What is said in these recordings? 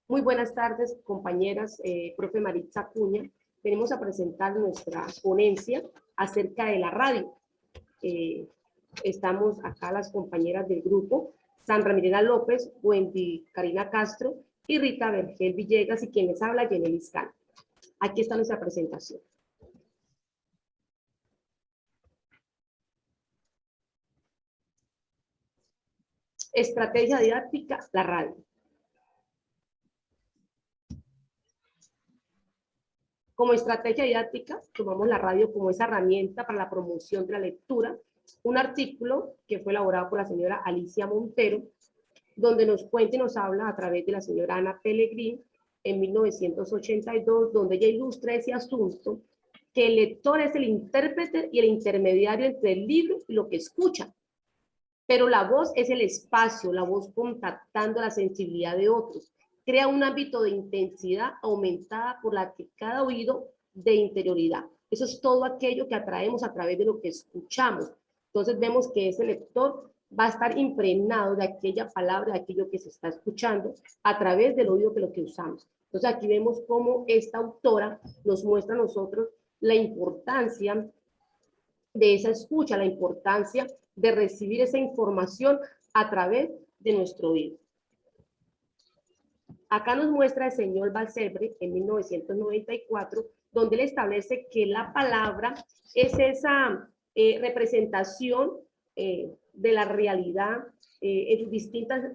Muy buenas tardes, compañeras, profe Maritza Acuña. Venimos a presentar nuestra ponencia acerca de la radio. Estamos acá las compañeras del grupo, Sandra Mirena López, Wendy Karina Castro y Rita Vergel Villegas, y quien les habla, Yenelis Cano. Aquí está nuestra presentación. Estrategia didáctica, la radio. Como estrategia didáctica, tomamos la radio como esa herramienta para la promoción de la lectura. Un artículo que fue elaborado por la señora Alicia Montero, donde nos cuenta y nos habla a través de la señora Ana Pellegrini en 1982, donde ella ilustra ese asunto, que el lector es el intérprete y el intermediario entre el libro y lo que escucha. Pero la voz es el espacio, la voz contactando la sensibilidad de otros. Crea un ámbito de intensidad aumentada por la que cada oído de interioridad. Eso es todo aquello que atraemos a través de lo que escuchamos. Entonces vemos que ese lector va a estar impregnado de aquella palabra, de aquello que se está escuchando, a través del oído que lo que usamos. Entonces aquí vemos cómo esta autora nos muestra a nosotros la importancia de esa escucha, la importancia de recibir esa información a través de nuestro oído. Acá nos muestra el señor Balsebre en 1994, donde él establece que la palabra es esa representación de la realidad en sus distintas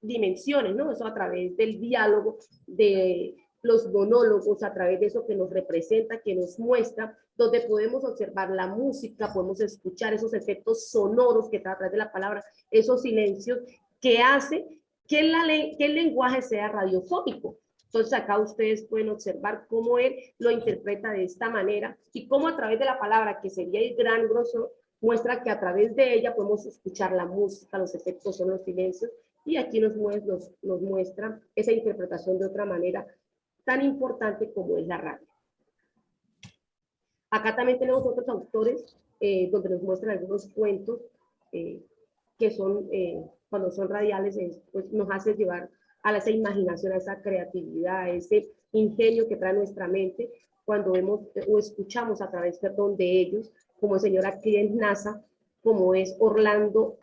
dimensiones, ¿no? Eso a través del diálogo, de los monólogos, a través de eso que nos representa, que nos muestra, donde podemos observar la música, podemos escuchar esos efectos sonoros que está a través de la palabra, esos silencios que hace que el lenguaje sea radiofónico. Entonces acá ustedes pueden observar cómo él lo interpreta de esta manera y cómo a través de la palabra, que sería el gran grosor, muestra que a través de ella podemos escuchar la música, los efectos sonoros, los silencios, y aquí nos muestra esa interpretación de otra manera tan importante como es la radio. Acá también tenemos otros autores donde nos muestran algunos cuentos que son, cuando son radiales, pues nos hace llevar a esa imaginación, a esa creatividad, a ese ingenio que trae nuestra mente cuando vemos o escuchamos a través, perdón, de ellos, como el señor Client NASA, como es Orlando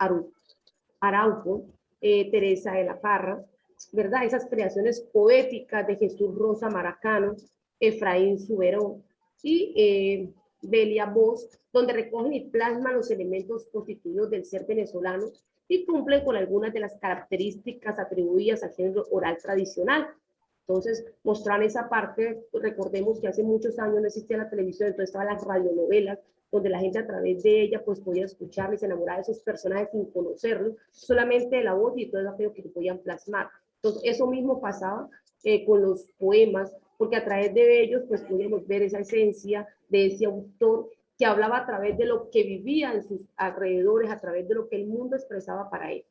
Araujo, Teresa de la Parra, ¿verdad? Esas creaciones poéticas de Jesús Rosa Maracano, Efraín Suberón y Belia Bosch, donde recogen y plasman los elementos constituidos del ser venezolano y cumplen con algunas de las características atribuidas al género oral tradicional. Entonces, mostrar esa parte, recordemos que hace muchos años no existía la televisión, entonces estaban las radionovelas, donde la gente a través de ella pues podía escucharles, se enamoraba de esos personajes sin conocerlos, solamente de la voz y todo aquello que podían plasmar. Entonces, eso mismo pasaba con los poemas, porque a través de ellos pues podíamos ver esa esencia de ese autor que hablaba a través de lo que vivía en sus alrededores, a través de lo que el mundo expresaba para él.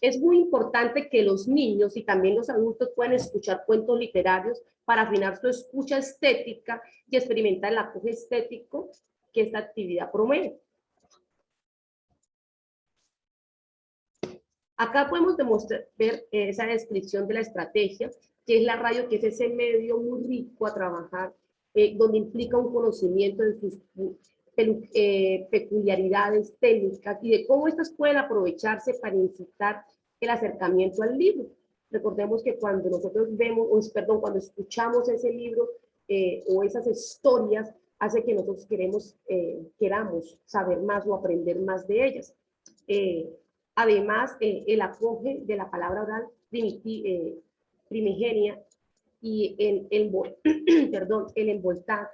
Es muy importante que los niños y también los adultos puedan escuchar cuentos literarios para afinar su escucha estética y experimentar el acoge estético que esta actividad promueve. Acá podemos ver esa descripción de la estrategia, que es la radio, que es ese medio muy rico a trabajar, donde implica un conocimiento de sus peculiaridades técnicas y de cómo estas pueden aprovecharse para incitar el acercamiento al libro. Recordemos que cuando nosotros cuando escuchamos ese libro o esas historias, hace que nosotros queramos saber más o aprender más de ellas. Además, el acoge de la palabra oral primigenia y el envoltar,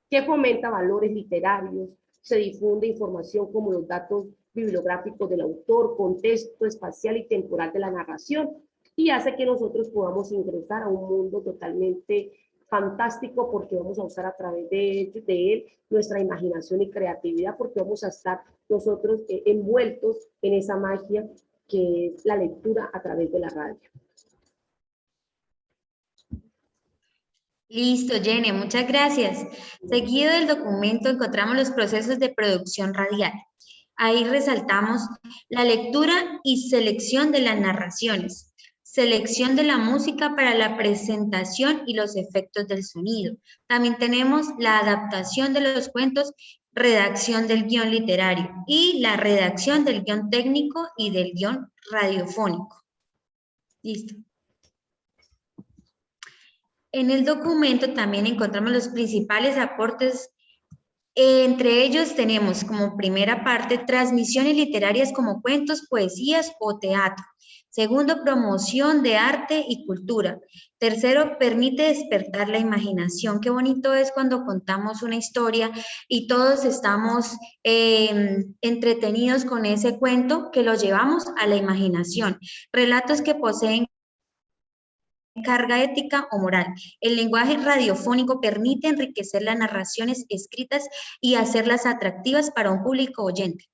que fomenta valores literarios, se difunde información como los datos bibliográficos del autor, contexto espacial y temporal de la narración, y hace que nosotros podamos ingresar a un mundo totalmente fantástico, porque vamos a usar a través de él nuestra imaginación y creatividad, porque vamos a estar nosotros envueltos en esa magia que es la lectura a través de la radio. Listo, Jenny, muchas gracias. Seguido del documento encontramos los procesos de producción radial. Ahí resaltamos la lectura y selección de las narraciones, selección de la música para la presentación y los efectos del sonido. También tenemos la adaptación de los cuentos, redacción del guión literario y la redacción del guión técnico y del guión radiofónico. Listo. En el documento también encontramos los principales aportes. Entre ellos tenemos como primera parte transmisiones literarias como cuentos, poesías o teatro. Segundo, promoción de arte y cultura. Tercero, permite despertar la imaginación. Qué bonito es cuando contamos una historia y todos estamos entretenidos con ese cuento que lo llevamos a la imaginación. Relatos que poseen carga ética o moral. El lenguaje radiofónico permite enriquecer las narraciones escritas y hacerlas atractivas para un público oyente.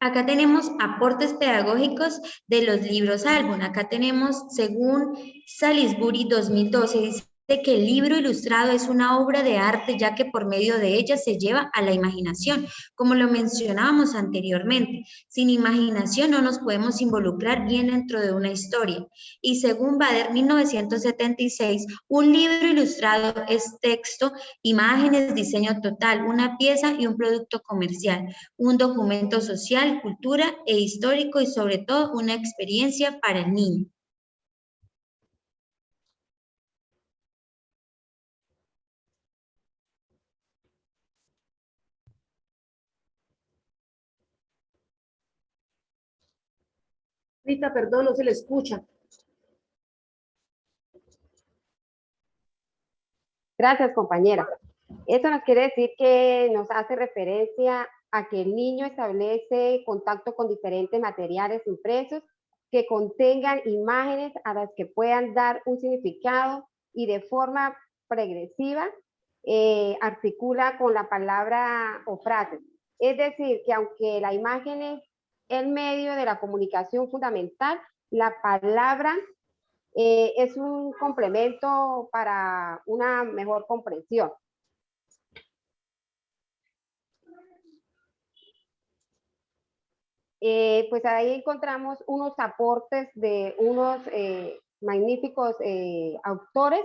Acá tenemos aportes pedagógicos de los libros álbum. Acá tenemos, según Salisbury 2012, dice que el libro ilustrado es una obra de arte ya que por medio de ella se lleva a la imaginación, como lo mencionábamos anteriormente. Sin imaginación no nos podemos involucrar bien dentro de una historia. Y según Bader 1976, un libro ilustrado es texto, imágenes, diseño total, una pieza y un producto comercial, un documento social, cultura e histórico y sobre todo una experiencia para el niño. Rita, perdón, no se le escucha. Gracias, compañera. Eso nos quiere decir que nos hace referencia a que el niño establece contacto con diferentes materiales impresos que contengan imágenes a las que puedan dar un significado y de forma progresiva articula con la palabra o frase. Es decir, que aunque la imagen es el medio de la comunicación fundamental, la palabra es un complemento para una mejor comprensión. Pues ahí encontramos unos aportes de unos magníficos autores,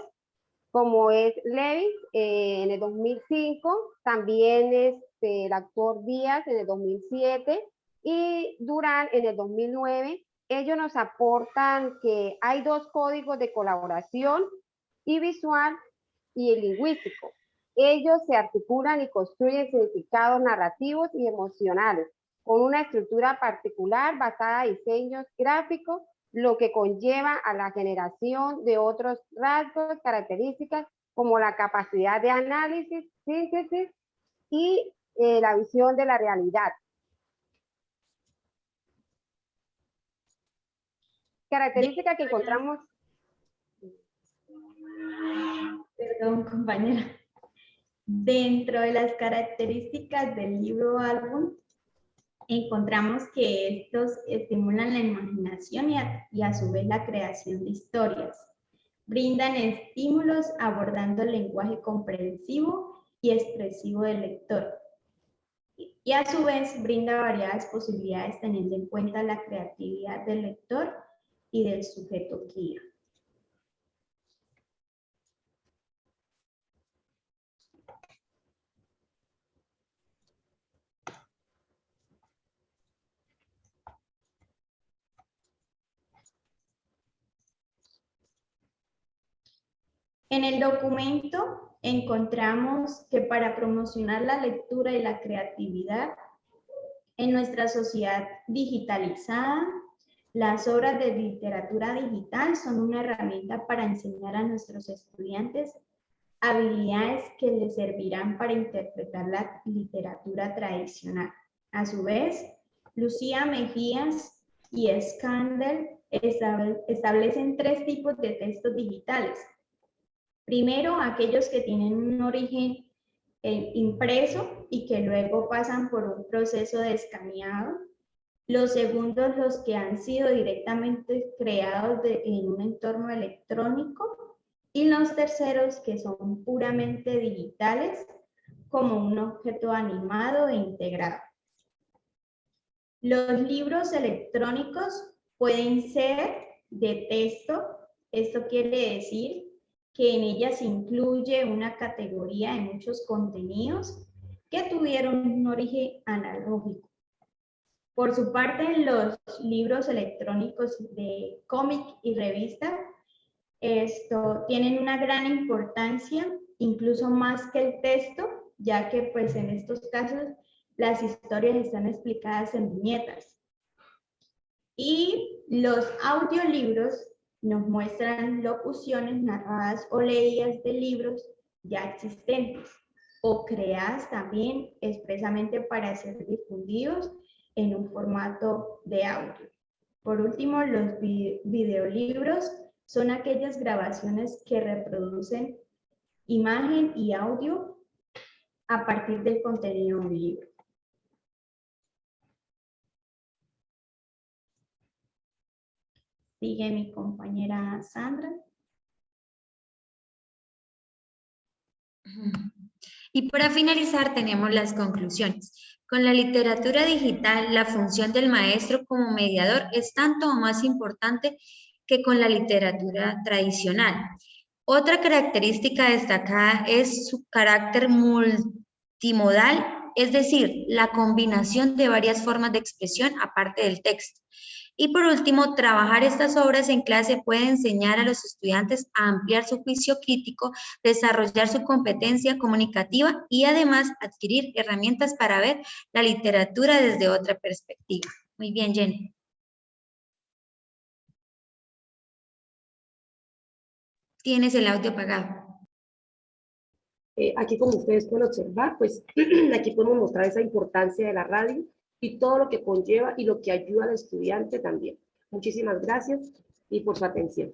como es Lewis en el 2005, también el actor Díaz en el 2007 y Durán en el 2009. Ellos nos aportan que hay dos códigos de colaboración, y visual y el lingüístico. Ellos se articulan y construyen significados narrativos y emocionales con una estructura particular basada en diseños gráficos, lo que conlleva a la generación de otros rasgos, características como la capacidad de análisis, síntesis y la visión de la realidad. Características que encontramos. Perdón, compañera. Dentro de las características del libro álbum, encontramos que estos estimulan la imaginación y a su vez la creación de historias. Brindan estímulos abordando el lenguaje comprensivo y expresivo del lector. Y a su vez brinda variadas posibilidades teniendo en cuenta la creatividad del lector y del sujeto guía. En el documento encontramos que para promocionar la lectura y la creatividad en nuestra sociedad digitalizada, las obras de literatura digital son una herramienta para enseñar a nuestros estudiantes habilidades que les servirán para interpretar la literatura tradicional. A su vez, Lucía Mejías y Scandel establecen tres tipos de textos digitales. Primero, aquellos que tienen un origen impreso y que luego pasan por un proceso de escaneado. Los segundos, los que han sido directamente creados en un entorno electrónico. Y los terceros, que son puramente digitales, como un objeto animado e integrado. Los libros electrónicos pueden ser de texto. Esto quiere decir que en ella se incluye una categoría de muchos contenidos que tuvieron un origen analógico. Por su parte, los libros electrónicos de cómic y revista tienen una gran importancia, incluso más que el texto, ya que pues en estos casos las historias están explicadas en viñetas. Y los audiolibros nos muestran locuciones narradas o leídas de libros ya existentes o creadas también expresamente para ser difundidos en un formato de audio. Por último, los videolibros son aquellas grabaciones que reproducen imagen y audio a partir del contenido de un libro. Sigue mi compañera Sandra. Y para finalizar tenemos las conclusiones. Con la literatura digital, la función del maestro como mediador es tanto o más importante que con la literatura tradicional. Otra característica destacada es su carácter multimodal, es decir, la combinación de varias formas de expresión aparte del texto. Y por último, trabajar estas obras en clase puede enseñar a los estudiantes a ampliar su juicio crítico, desarrollar su competencia comunicativa y además adquirir herramientas para ver la literatura desde otra perspectiva. Muy bien, Jenny. Tienes el audio apagado. Aquí, como ustedes pueden observar, pues aquí podemos mostrar esa importancia de la radio y todo lo que conlleva y lo que ayuda al estudiante también. Muchísimas gracias y por su atención.